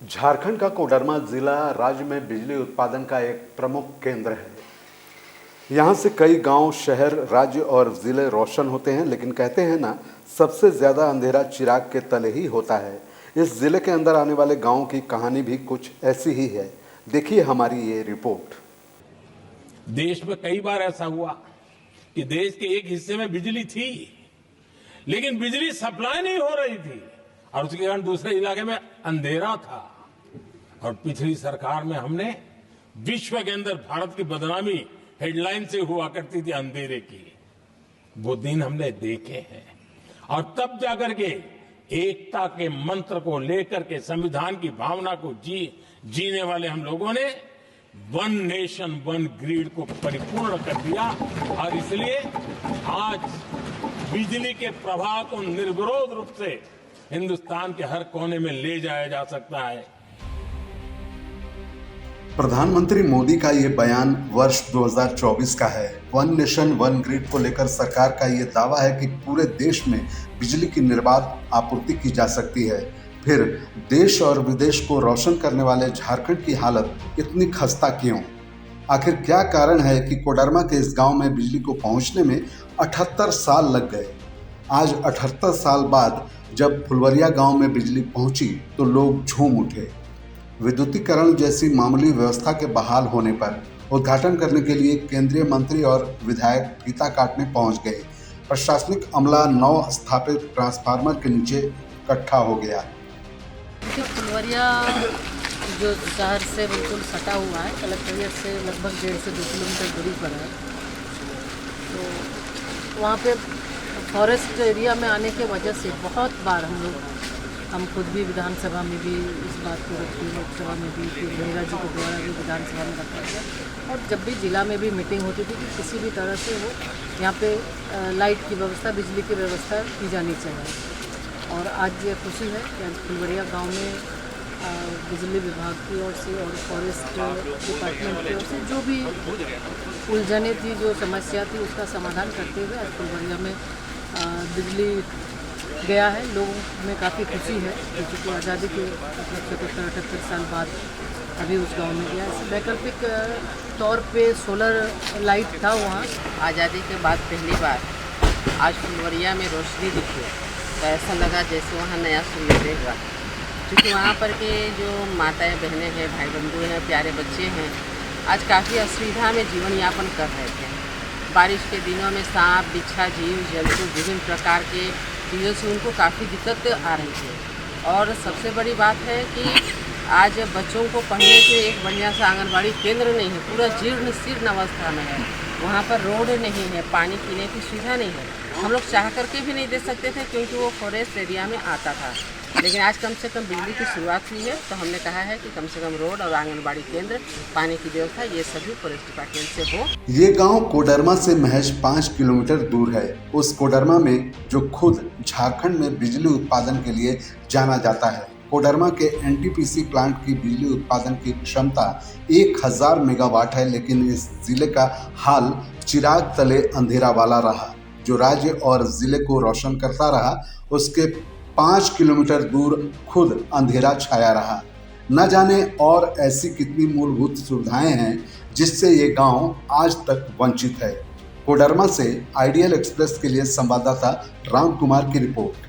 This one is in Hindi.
झारखंड का कोडरमा जिला राज्य में बिजली उत्पादन का एक प्रमुख केंद्र है। यहाँ से कई गांव, शहर, राज्य और जिले रोशन होते हैं, लेकिन कहते हैं ना, सबसे ज़्यादा अंधेरा चिराग के तले ही होता है। इस जिले के अंदर आने वाले गांवों की कहानी भी कुछ ऐसी ही है। देखिए हमारी ये रिपोर्ट। देश में कई बार ऐसा हुआ कि देश के एक हिस्से में बिजली थी, लेकिन बिजली सप्लाई नहीं हो रही थी और उसके कारण दूसरे इलाके में अंधेरा था। और पिछली सरकार में हमने विश्व के अंदर भारत की बदनामी हेडलाइन से हुआ करती थी अंधेरे की, वो दिन हमने देखे हैं। और तब जाकर के एकता के मंत्र को लेकर के संविधान की भावना को जीने वाले हम लोगों ने वन नेशन वन ग्रिड को परिपूर्ण कर दिया। और इसलिए आज बिजली के प्रवाह को निर्विरोध रूप से हिंदुस्तान के हर कोने में ले जाया जा सकता है। प्रधानमंत्री मोदी का ये बयान वर्ष 2024 का है। वन नेशन वन ग्रिड को लेकर सरकार का ये दावा है कि पूरे देश में बिजली की निर्बाध आपूर्ति की जा सकती है। फिर देश और विदेश को रोशन करने वाले झारखंड की हालत इतनी खस्ता क्यों? आखिर क्या कारण है कि कोडरमा के इस गांव में बिजली को पहुंचने में 78 साल लग गए? आज 78 साल बाद जब फुलवरिया गांव में बिजली पहुंची तो लोग झूम उठे। विद्युतीकरण जैसी मामूली व्यवस्था के बहाल होने पर उद्घाटन करने के लिए केंद्रीय मंत्री और विधायक फीता काटने पहुंच गए। प्रशासनिक अमला 9 स्थापित ट्रांसफार्मर के नीचे इकट्ठा हो गया। फुलवरिया जो शहर से बिल्कुल सटा हुआ है, कलेक्ट्रेट से लगभग 1.5 से 2 किलोमीटर दूरी पर है। तो वहाँ पे फॉरेस्ट एरिया में आने के वजह से बहुत बार हम खुद भी विधानसभा में भी इस बात को रखी, लोकसभा में भी, फिर मेहरा जी के द्वारा भी विधानसभा में रखा गया। और जब भी जिला में भी मीटिंग होती थी कि किसी भी तरह से वो यहाँ पे लाइट की व्यवस्था, बिजली की व्यवस्था की जानी चाहिए। और आज ये खुशी है कि आज फुलवरिया गाँव में बिजली विभाग की ओर से और फॉरेस्ट डिपार्टमेंट की ओर से जो भी उलझने थी, जो समस्या थी, उसका समाधान करते हुए आज फुलवरिया में बिजली गया है। लोगों में काफ़ी खुशी है क्योंकि आज़ादी के 77-78 साल बाद अभी उस गांव में गया। वैकल्पिक तौर पे सोलर लाइट था वहाँ। आज़ादी के बाद पहली बार आज फुलवरिया में रोशनी दिखी तो ऐसा लगा जैसे वहाँ नया सूर्योदय हुआ, क्योंकि वहाँ पर के जो माताएं बहनें हैं, भाई बंधु हैं, प्यारे बच्चे हैं, आज काफ़ी असुविधा में जीवन यापन कर रहे थे। बारिश के दिनों में सांप, बिच्छा, जीव जंतु, विभिन्न प्रकार के चीज़ों से उनको काफ़ी दिक्कत आ रही थी। और सबसे बड़ी बात है कि आज बच्चों को पढ़ने के एक बढ़िया सा आंगनबाड़ी केंद्र नहीं है, पूरा जीर्ण शीर्ण अवस्था में है। वहाँ पर रोड नहीं है, पानी पीने की सुविधा नहीं है। हम लोग चाह करके भी नहीं दे सकते थे क्योंकि वो फॉरेस्ट एरिया में आता था। लेकिन आज कम से कम बिजली की शुरुआत हुई है तो हमने कहा है कि कम से कम रोड और आंगनबाड़ी केंद्र, पानी की व्यवस्था, ये सभी फॉरेस्ट डिपार्टमेंट से हो। ये गांव कोडरमा से महज 5 किलोमीटर दूर है। उस कोडरमा में जो खुद झारखंड में बिजली उत्पादन के लिए जाना जाता है। कोडरमा के एनटीपीसी प्लांट की बिजली उत्पादन की क्षमता 1000 मेगावाट है, लेकिन इस जिले का हाल चिराग तले अंधेरा वाला रहा। जो राज्य और जिले को रोशन करता रहा, उसके 5 किलोमीटर दूर खुद अंधेरा छाया रहा। न जाने और ऐसी कितनी मूलभूत सुविधाएं हैं जिससे ये गांव आज तक वंचित है। कोडरमा से आइडियल एक्सप्रेस के लिए संवाददाता राम कुमार की रिपोर्ट।